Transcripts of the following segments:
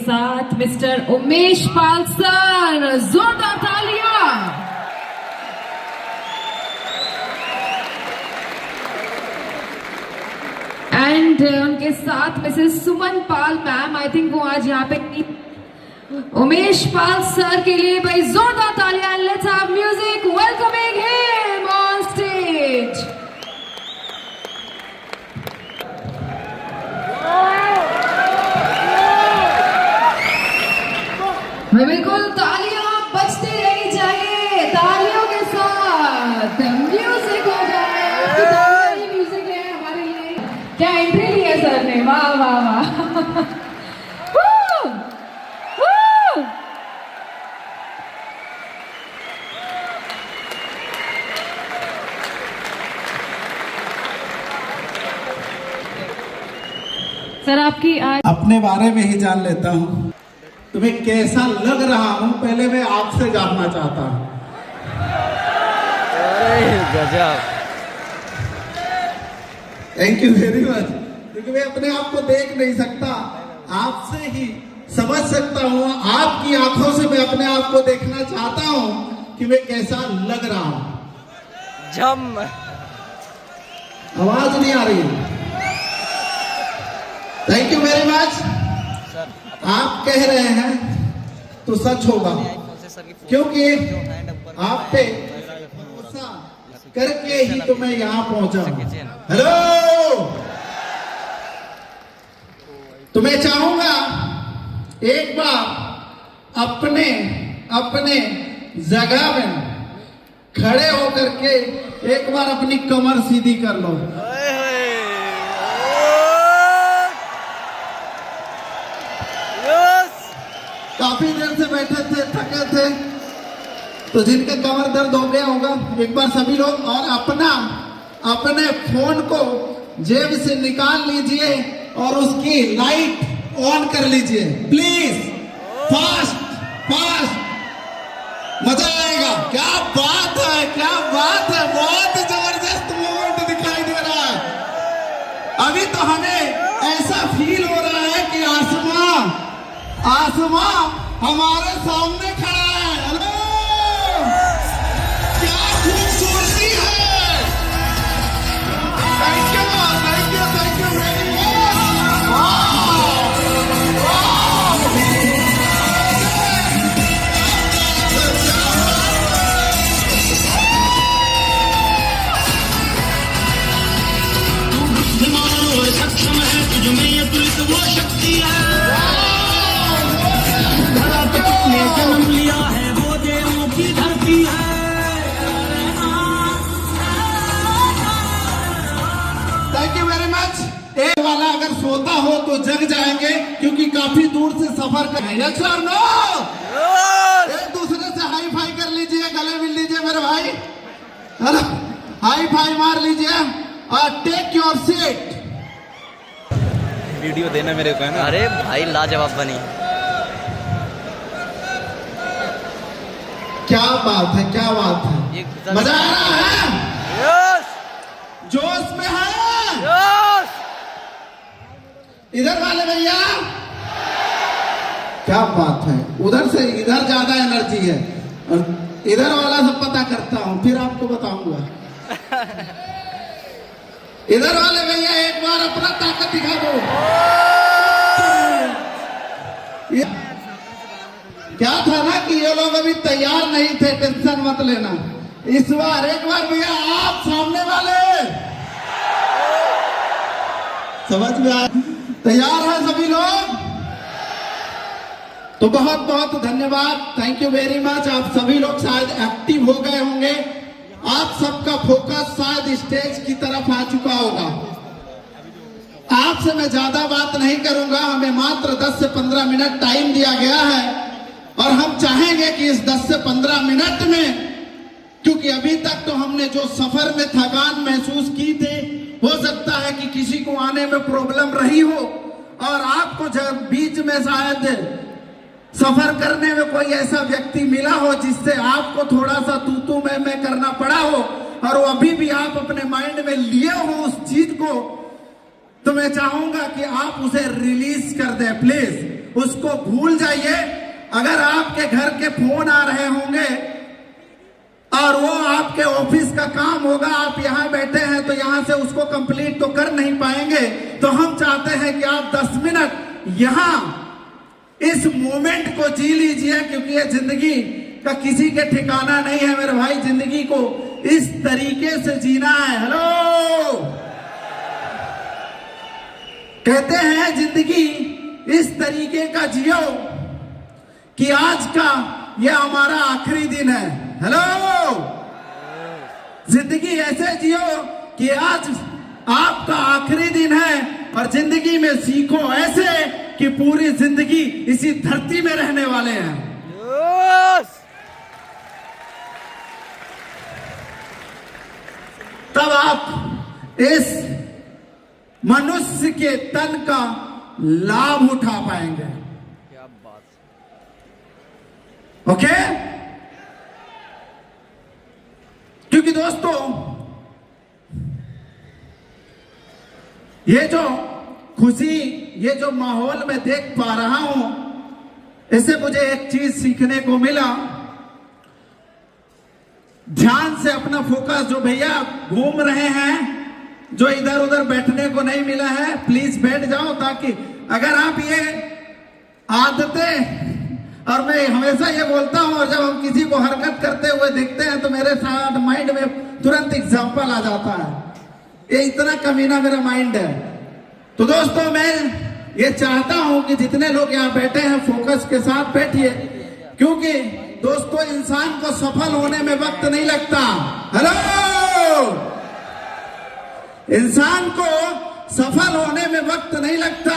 साथ mister Umesh Pal sir, जोरदार तालियां। एंड उनके साथ Mrs Suman Pal ma'am, I think वो आज यहाँ पे उमेश पाल सर के लिए भाई जोरदार तालियां। Let's have music welcoming him on stage. बिल्कुल तालियां बजती रहनी चाहिए, तालियों के साथ म्यूजिक होगा। आपकी तालियां ही म्यूजिक है हमारे लिए। क्या एंट्री ली है सर ने, वाह वाह वाह। सर आपकी आज अपने बारे में ही जान लेता हूँ, तुम्हें कैसा लग रहा हूँ पहले मैं आपसे जानना चाहता हूँ। गजब, थैंक यू वेरी मच। क्योंकि मैं अपने आप को देख नहीं सकता, आपसे ही समझ सकता हूँ। आपकी आंखों से मैं अपने आप को देखना चाहता हूँ कि मैं कैसा लग रहा हूँ। जम आवाज नहीं आ रही। Thank you very much. आप कह रहे हैं तो सच होगा, क्योंकि आप पे भरोसा करके ही तो मैं यहाँ पहुंचा। हेलो, तो मैं चाहूंगा एक बार अपने अपने जगह में खड़े होकर के एक बार अपनी कमर सीधी कर लो। काफी देर से बैठे थे, थके थे, तो जिनका कमर दर्द हो गया होगा एक बार सभी लोग और अपने फोन को जेब से निकाल लीजिए और उसकी लाइट ऑन कर लीजिए प्लीज। फास्ट फास्ट, मजा आएगा। क्या बात है, क्या बात है, बहुत जबरदस्त मोमेंट दिखाई दे रहा है। अभी तो हमें ऐसा फील हो रहा है कि आसमां हमारे सामने खड़ा है। हेलो, क्या खूबसूरती है। Thank you thank you thank you very much. सक्षम है तुझमें ये तुलित वो शक्ति है। जन्म लिया है वो देवों की धरती है। Thank you very much. एक वाला अगर सोता हो तो जग जाएंगे, क्योंकि काफी दूर से सफर कर। यस और नो? एक दूसरे से हाई फाई कर लीजिए, गले मिल लीजिए मेरे भाई, है ना? हाई फाई मार लीजिए और टेक योर सीट। वीडियो देना मेरे को, है ना? अरे भाई लाजवाब बनी। क्या बात है, क्या बात है, मजा आ रहा है। यस, जोश में है। यस। इधर वाले भैया, क्या बात है, उधर से इधर ज्यादा एनर्जी है और इधर वाला सब पता करता हूं, फिर आपको बताऊंगा। इधर वाले भैया एक बार अपना ताकत दिखा दो। क्या था ना कि ये लोग अभी तैयार नहीं थे, टेंशन मत लेना। इस बार एक बार भैया आप सामने वाले समझ में आए, तैयार है सभी लोग? तो बहुत बहुत धन्यवाद, थैंक यू वेरी मच। आप सभी लोग शायद एक्टिव हो गए होंगे, आप सबका फोकस शायद स्टेज की तरफ आ चुका होगा। आपसे मैं ज्यादा बात नहीं करूंगा, हमें मात्र 10 से 15 मिनट टाइम दिया गया है और हम चाहेंगे कि इस 10 से 15 मिनट में, क्योंकि अभी तक तो हमने जो सफर में थकान महसूस की थी, हो सकता है कि किसी को आने में प्रॉब्लम रही हो और आपको जब बीच में शायद सफर करने में कोई ऐसा व्यक्ति मिला हो जिससे आपको थोड़ा सा तू मैं करना पड़ा हो और वो अभी भी आप अपने माइंड में लिए हो उस चीज को, तो मैं चाहूंगा कि आप उसे रिलीज कर दें प्लीज। उसको भूल जाइए। अगर आपके घर के फोन आ रहे होंगे और वो आपके ऑफिस का काम होगा, आप यहाँ बैठे हैं तो यहाँ से उसको कंप्लीट तो कर नहीं पाएंगे, तो हम चाहते हैं कि आप 10 मिनट यहाँ इस मोमेंट को जी लीजिए, क्योंकि ये जिंदगी का किसी के ठिकाना नहीं है मेरे भाई। जिंदगी को इस तरीके से जीना है। हेलो, कहते हैं जिंदगी इस तरीके का जियो कि आज का ये हमारा आखिरी दिन है। हेलो, जिंदगी ऐसे जियो कि आज आपका आखिरी दिन है, और जिंदगी में सीखो ऐसे कि पूरी जिंदगी इसी धरती में रहने वाले हैं। तब आप इस मनुष्य के तन का लाभ उठा पाएंगे। क्या बात। ओके, क्योंकि दोस्तों ये जो खुशी, ये जो माहौल मैं देख पा रहा हूं, इससे मुझे एक चीज सीखने को मिला। ध्यान से अपना फोकस, जो भैया घूम रहे हैं, जो इधर उधर बैठने को नहीं मिला है, प्लीज बैठ जाओ, ताकि अगर आप ये आदतें, और मैं हमेशा ये बोलता हूं, और जब हम किसी को हरकत करते हुए देखते हैं तो मेरे साथ माइंड में तुरंत एग्जाम्पल आ जाता है। ये इतना कमीना मेरा माइंड है। तो दोस्तों मैं ये चाहता हूं कि जितने लोग यहाँ बैठे हैं फोकस के साथ बैठिए, क्योंकि दोस्तों इंसान को सफल होने में वक्त नहीं लगता। हेलो, इंसान को सफल होने में वक्त नहीं लगता,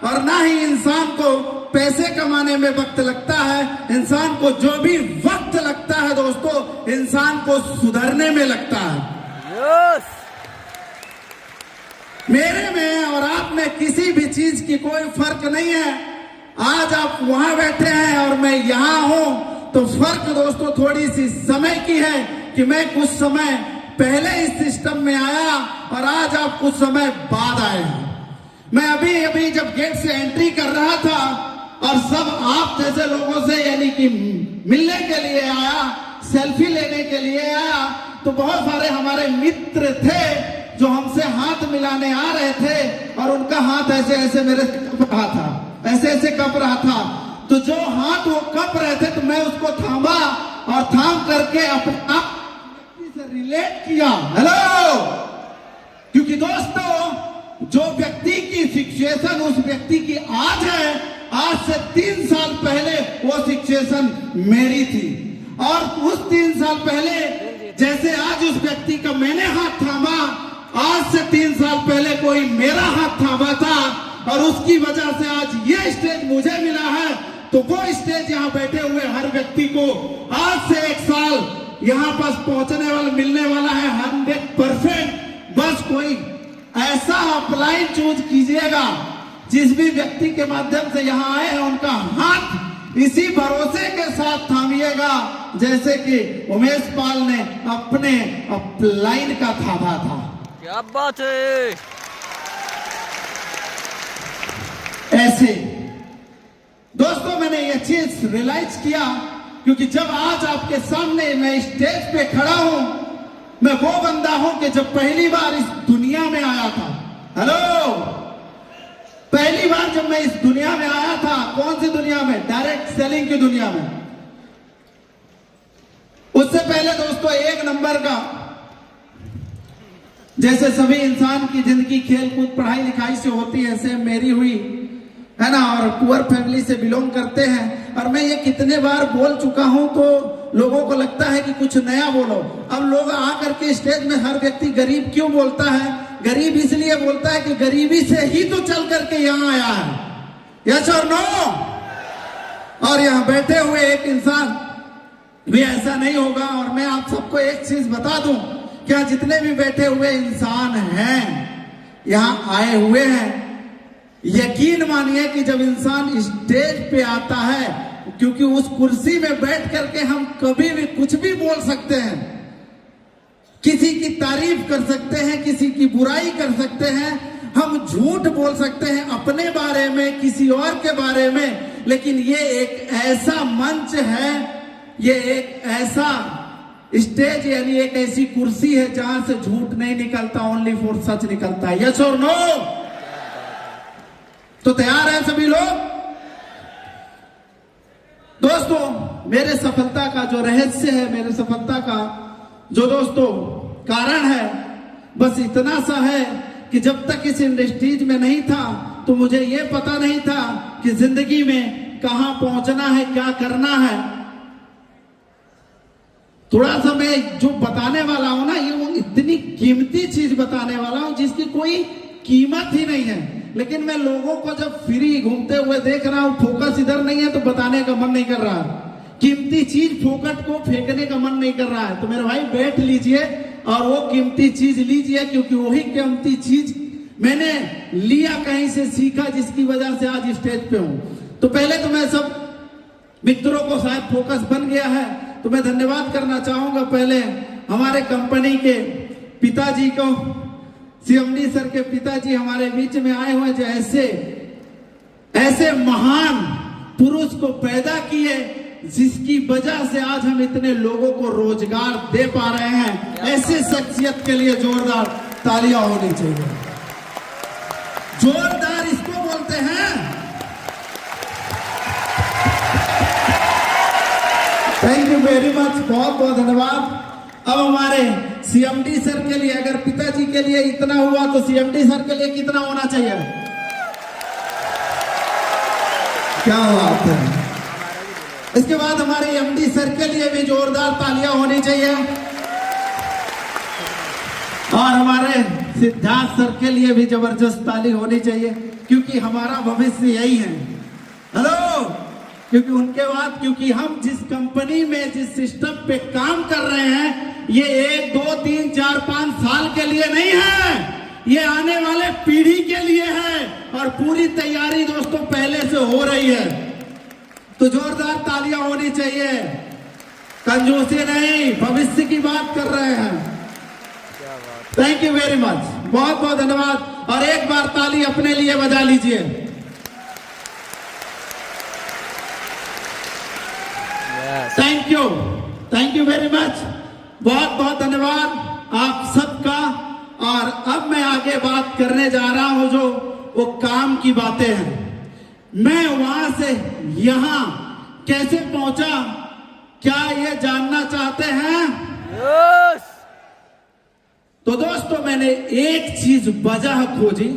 और ना ही इंसान को पैसे कमाने में वक्त लगता है। इंसान को जो भी वक्त लगता है दोस्तों, इंसान को सुधरने में लगता है। यस। मेरे में और आप में किसी भी चीज की कोई फर्क नहीं है। आज आप वहां बैठे हैं और मैं यहां हूं, तो फर्क दोस्तों थोड़ी सी समय की है कि मैं कुछ समय पहले इस सिस्टम में आया और आज आप कुछ समय बाद आए हैं। मैं अभी जब गेट से एंट्री कर रहा था और सब आप जैसे लोगों से यानी कि मिलने के लिए आया, सेल्फी लेने के लिए आया, तो बहुत सारे हमारे मित्र थे जो हमसे हाथ मिलाने आ रहे थे, और उनका हाथ ऐसे ऐसे मेरे कप रहा था, ऐसे ऐसे कप रहा था। तो जो हाथ वो कप रहे थे तो मैं उसको थामा, और थाम करके अपने आप से रिलेट किया। हेलो, क्योंकि दोस्तों जो व्यक्ति की सिचुएशन उस व्यक्ति की आज है, आज से 3 साल पहले वो सिचुएशन मेरी थी, और उस 3 साल पहले जैसे आज उस व्यक्ति का मैंने हाथ थामा, आज से 3 साल पहले कोई मेरा हाथ थामा था, और उसकी वजह से आज ये स्टेज मुझे मिला है। तो वो स्टेज यहाँ बैठे हुए हर व्यक्ति को आज से 1 साल यहाँ पास पहुंचने वाला मिलने वाला है 100%। बस कोई ऐसा अपलाइन चूज कीजिएगा, जिस भी व्यक्ति के माध्यम से यहाँ आए हैं उनका हाथ इसी भरोसे के साथ थामिएगा जैसे कि उमेश पाल ने अपने अपलाइन का थामा था। क्या बात है। ऐसे दोस्तों मैंने ये चीज रियलाइज किया, क्योंकि जब आज आपके सामने मैं स्टेज पे खड़ा हूं, मैं वो बंदा हूं कि जब पहली बार इस दुनिया में आया था। हेलो, पहली बार जब मैं इस दुनिया में आया था, कौन सी दुनिया में? डायरेक्ट सेलिंग की दुनिया में। उससे पहले दोस्तों 1 नंबर का, जैसे सभी इंसान की जिंदगी खेल कूद पढ़ाई लिखाई से होती है, ऐसे मेरी हुई है ना, और पुअर फैमिली से बिलोंग करते हैं। और मैं ये कितने बार बोल चुका हूं, तो लोगों को लगता है कि कुछ नया बोलो। अब लोग आकर के स्टेज में हर व्यक्ति गरीब क्यों बोलता है? गरीब इसलिए बोलता है कि गरीबी से ही तो चल करके यहाँ आया है। यस और नो? और यहाँ बैठे हुए एक इंसान भी ऐसा नहीं होगा। और मैं आप सबको एक चीज बता दूं, क्या जितने भी बैठे हुए इंसान हैं, यहाँ आए हुए हैं, यकीन मानिए कि जब इंसान स्टेज पे आता है, क्योंकि उस कुर्सी में बैठ करके हम कभी भी कुछ भी बोल सकते हैं, किसी की तारीफ कर सकते हैं, किसी की बुराई कर सकते हैं, हम झूठ बोल सकते हैं अपने बारे में, किसी और के बारे में, लेकिन ये एक ऐसा मंच है, ये एक ऐसा स्टेज यानी एक ऐसी कुर्सी है जहां से झूठ नहीं निकलता, ओनली फॉर सच निकलता है। यस और नो? तो तैयार हैं सभी लोग? दोस्तों, मेरे सफलता का जो रहस्य है, मेरे सफलता का जो दोस्तों कारण है, बस इतना सा है कि जब तक इस इंडस्ट्रीज में नहीं था तो मुझे ये पता नहीं था कि जिंदगी में कहां पहुंचना है, क्या करना है। थोड़ा सा मैं जो बताने वाला हूं ना, ये वो इतनी कीमती चीज बताने वाला हूं जिसकी कोई कीमत ही नहीं है, लेकिन मैं लोगों को जब फ्री घूमते हुए देख रहा हूं, फोकस इधर नहीं है तो बताने का मन नहीं कर रहा है। कीमती चीज फोकट को फेंकने का मन नहीं कर रहा है। तो मेरे भाई बैठ लीजिए और वो कीमती चीज लीजिए, क्योंकि वही कीमती चीज मैंने लिया, कहीं से सीखा, जिसकी वजह से आज स्टेज पे हूं। तो पहले तो मैं सब मित्रों को, शायद फोकस बन गया है तो मैं धन्यवाद करना चाहूंगा पहले हमारे कंपनी के पिताजी को, सीएमडी सर के पिताजी हमारे बीच में आए हुए, जो ऐसे महान पुरुष को पैदा किए जिसकी वजह से आज हम इतने लोगों को रोजगार दे पा रहे हैं। ऐसे शख्सियत के लिए जोरदार तालियां होनी चाहिए। जोरदार इसको बोलते हैं। थैंक यू वेरी मच, बहुत बहुत धन्यवाद। अब हमारे सीएमडी सर के लिए, अगर पिताजी के लिए इतना हुआ तो सीएमडी सर के लिए कितना होना चाहिए? क्या बात है। इसके बाद हमारे एमडी सर के लिए भी जोरदार तालियां होनी चाहिए, और हमारे सिद्धार्थ सर के लिए भी जबरदस्त ताली होनी चाहिए, क्योंकि हमारा भविष्य यही है। हेलो, क्योंकि उनके बाद, क्योंकि हम जिस कंपनी में, जिस सिस्टम पे काम कर रहे हैं, ये 1 2 3 4 5 साल के लिए नहीं है, ये आने वाले पीढ़ी के लिए है, और पूरी तैयारी दोस्तों पहले से हो रही है। तो जोरदार तालियां होनी चाहिए। कंजूसी नहीं, भविष्य की बात कर रहे हैं। थैंक यू वेरी मच, बहुत बहुत धन्यवाद। और एक बार ताली अपने लिए बजा लीजिए। थैंक यू वेरी मच, बहुत बहुत धन्यवाद आप सबका। और अब मैं आगे बात करने जा रहा हूं जो वो काम की बातें हैं। मैं वहां से यहां कैसे पहुंचा, क्या ये जानना चाहते हैं? यस। तो दोस्तों, मैंने एक चीज वजह खोजी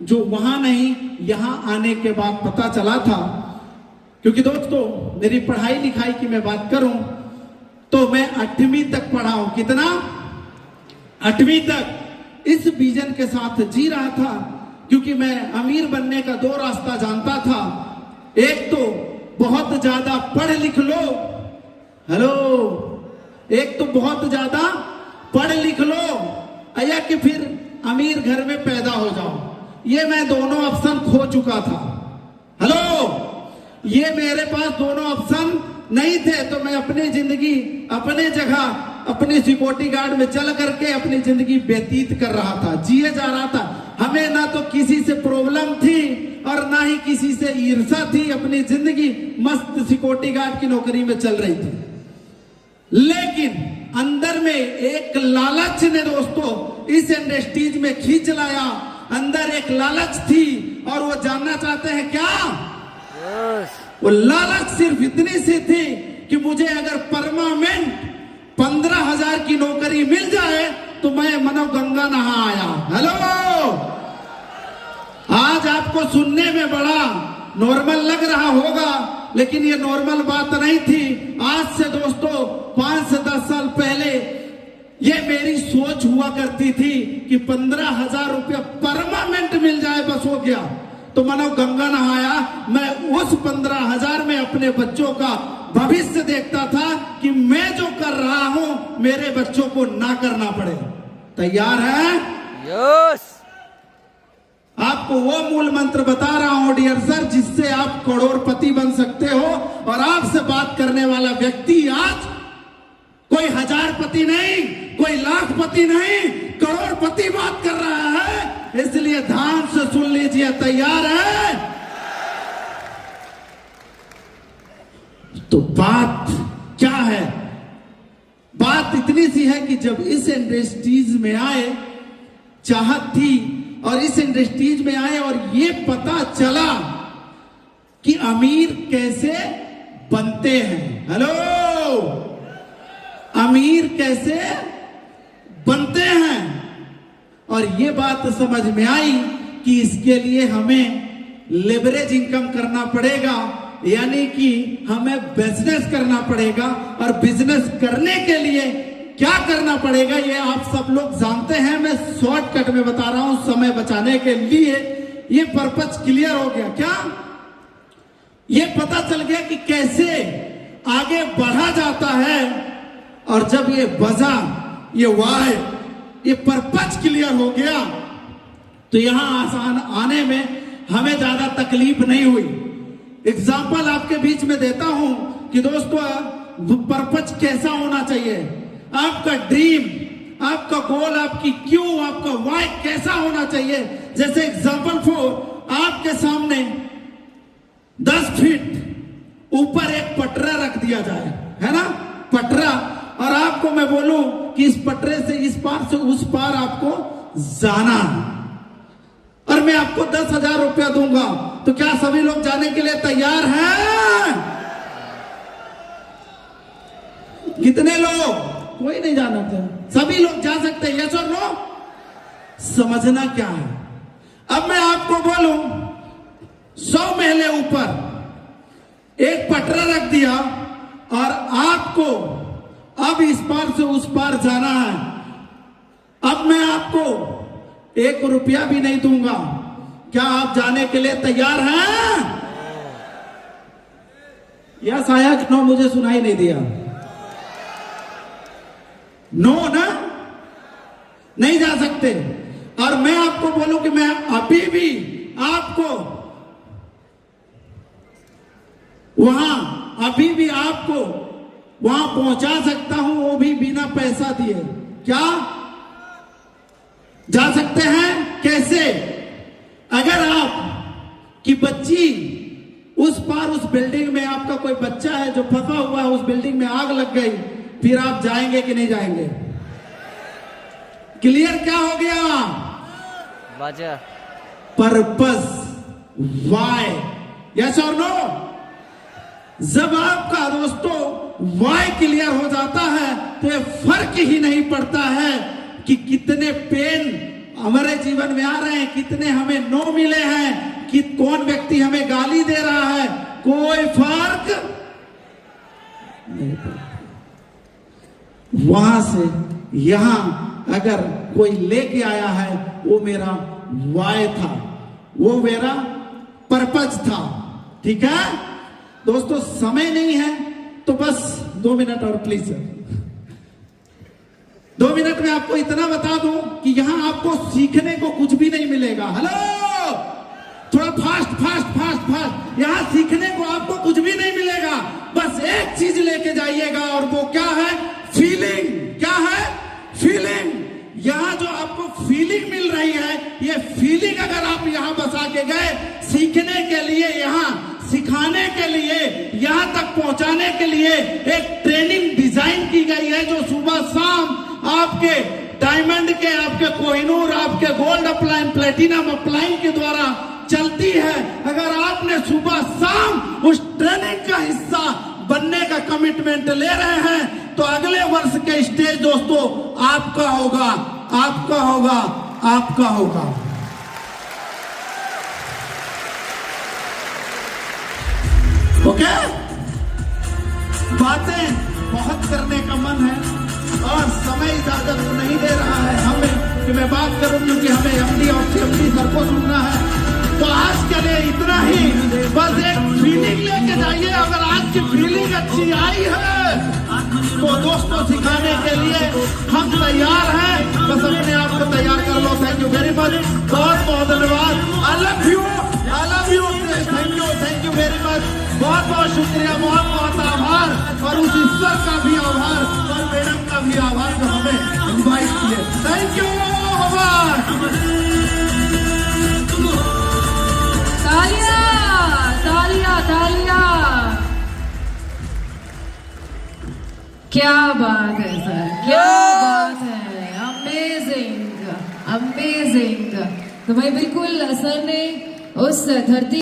जो वहां नहीं, यहां आने के बाद पता चला था। क्योंकि दोस्तों, मेरी पढ़ाई लिखाई की मैं बात करूं तो मैं 8वीं तक पढ़ा हूं। कितना? 8वीं तक इस विजन के साथ जी रहा था, क्योंकि मैं अमीर बनने का 2 रास्ता जानता था। एक तो बहुत ज्यादा पढ़ लिख लो, हेलो, एक तो बहुत ज्यादा पढ़ लिख लो, या कि फिर अमीर घर में पैदा हो जाओ। ये मैं दोनों ऑप्शन खो चुका था। हेलो, ये मेरे पास दोनों ऑप्शन नहीं थे, तो मैं अपनी जिंदगी अपने जगह अपनी सिक्योरिटी गार्ड में चल करके अपनी जिंदगी व्यतीत कर रहा था, जिए जा रहा था। हमें ना तो किसी से प्रॉब्लम थी और ना ही किसी से ईर्ष्या थी। अपनी जिंदगी मस्त सिक्योरिटी गार्ड की नौकरी में चल रही थी, लेकिन अंदर में एक लालच ने दोस्तों इस इंडस्ट्रीज में खींच लाया। अंदर एक लालच थी, और वो जानना चाहते हैं क्या? वो लालच सिर्फ इतनी सी थी कि मुझे अगर परमानेंट 15,000 की नौकरी मिल जाए तो मैं मनो गंगा नहा आया। हेलो, आज आपको सुनने में बड़ा नॉर्मल लग रहा होगा, लेकिन ये नॉर्मल बात नहीं थी। आज से दोस्तों 5 से 10 साल पहले ये मेरी सोच हुआ करती थी कि 15,000 रुपया परमानेंट मिल जाए, बस हो गया। तो मनो गंगा नहाया। मैं उस 15,000 में अपने बच्चों का भविष्य देखता था कि मैं जो कर रहा हूं मेरे बच्चों को ना करना पड़े। तैयार है? यस। आपको वो मूल मंत्र बता रहा हूं डियर सर, जिससे आप करोड़पति बन सकते हो। और आपसे बात करने वाला व्यक्ति आज कोई 1000पति नहीं, कोई लाखपति नहीं, करोड़पति बात कर रहा है। इसलिए ध्यान से सुन लीजिए। तैयार है? तो बात क्या है? बात इतनी सी है कि जब इस इंडस्ट्रीज में आए, चाहत थी और इस इंडस्ट्रीज में आए और ये पता चला कि अमीर कैसे बनते हैं। हेलो, अमीर कैसे बनते हैं। और ये बात समझ में आई कि इसके लिए हमें लेवरेज इनकम करना पड़ेगा, यानी कि हमें बिजनेस करना पड़ेगा। और बिजनेस करने के लिए क्या करना पड़ेगा ये आप सब लोग जानते हैं। मैं शॉर्टकट में बता रहा हूं समय बचाने के लिए। ये पर्पस क्लियर हो गया क्या? ये पता चल गया कि कैसे आगे बढ़ा जाता है। और जब ये बजा, ये वाय, ये पर्पस क्लियर हो गया तो यहां आसान आने में हमें ज्यादा तकलीफ नहीं हुई। एग्जाम्पल आपके बीच में देता हूं कि दोस्तों पर्पस कैसा होना चाहिए। आपका ड्रीम, आपका गोल, आपकी क्यों, आपका वाई कैसा होना चाहिए। जैसे एग्जाम्पल फॉर, आपके सामने 10 फीट ऊपर एक पटरा रख दिया जाए, है ना, पटरा, और आपको मैं बोलूं कि इस पटरे से इस पार से उस पार आपको जाना, और मैं आपको 10,000 रुपया दूंगा, तो क्या सभी लोग जाने के लिए तैयार हैं? कितने लोग? कोई नहीं जाना चाहता, सभी लोग जा सकते हैं, यस और नो? समझना क्या है। अब मैं आपको बोलूं 100 महले ऊपर एक पटरा रख दिया और आपको अब इस पार से उस पार जाना है। अब मैं आपको 1 रुपया भी नहीं दूंगा, क्या आप जाने के लिए तैयार हैं? या शायद नो, मुझे सुनाई नहीं दिया। नो ना, नहीं जा सकते। और मैं आपको बोलूं कि मैं अभी भी आपको वहां, अभी भी आपको वहां पहुंचा सकता हूं, वो भी बिना पैसा दिए। क्या जा सकते हैं? कैसे? अगर आप की बच्ची उस पार, उस बिल्डिंग में आपका कोई बच्चा है जो फंसा हुआ है, उस बिल्डिंग में आग लग गई, फिर आप जाएंगे कि नहीं जाएंगे? क्लियर क्या हो गया? बाजा पर्पस, वाई, यस और नो? जब आपका दोस्तों वाई क्लियर हो जाता है तो ये फर्क ही नहीं पड़ता है कि कितने पेन हमारे जीवन में आ रहे हैं, कितने हमें नो मिले हैं, कि कौन व्यक्ति हमें गाली दे रहा है, कोई फर्क नहीं पड़ता। वहां से यहां अगर कोई लेके आया है, वो मेरा वाय था, वो मेरा पर्पस था। ठीक है दोस्तों, समय नहीं है तो बस 2 मिनट और प्लीज सर। 2 मिनट में आपको इतना बता दूं कि यहां आपको सीखने को कुछ भी नहीं मिलेगा। हेलो, थोड़ा फास्ट फास्ट फास्ट फास्ट। यहां सीखने को आपको कुछ भी नहीं मिलेगा, बस एक चीज लेके जाइएगा, और वो क्या है? फीलिंग। क्या है? फीलिंग। यहां जो आपको फीलिंग मिल रही है, ये फीलिंग अगर आप यहां बसा के गए, सीखने के लिए, यहां सिखाने के लिए, यहां तक पहुंचाने के लिए एक ट्रेनिंग डिजाइन की गई है, जो सुबह शाम आपके डायमंड के, आपके कोहिनूर, आपके गोल्ड अपलाइन, प्लेटिनम अपलाइन के द्वारा चलती है। अगर आपने सुबह शाम उस ट्रेनिंग का हिस्सा बनने का कमिटमेंट ले रहे हैं, तो अगले वर्ष के स्टेज दोस्तों आपका होगा, आपका होगा, आपका होगा। ओके? बातें बहुत करने का मन है और समय इजाजत नहीं दे रहा है हमें कि मैं बात करूं, क्योंकि हमें एमडी और सीएमडी सर को सुनना है। तो आज के लिए इतना ही, बस एक फीलिंग लेके जाइए। अगर आज की फीलिंग अच्छी आई है तो दोस्तों सिखाने के लिए हम तैयार हैं, बस अपने आप को तैयार कर लो। थैंक यू वेरी मच, बहुत बहुत धन्यवाद। I love you, I love you, thank you very much. बहुत बहुत शुक्रिया, बहुत बहुत आभार, और उस ईश्वर का भी आभार और मैडम का भी आभार जो हमें इनवाइट थैंक यू बाबा। तालियां तालियां तालियां। क्या बात है सर, क्या बात है, अमेजिंग अमेजिंग। तो भाई बिल्कुल सर ने उस धरती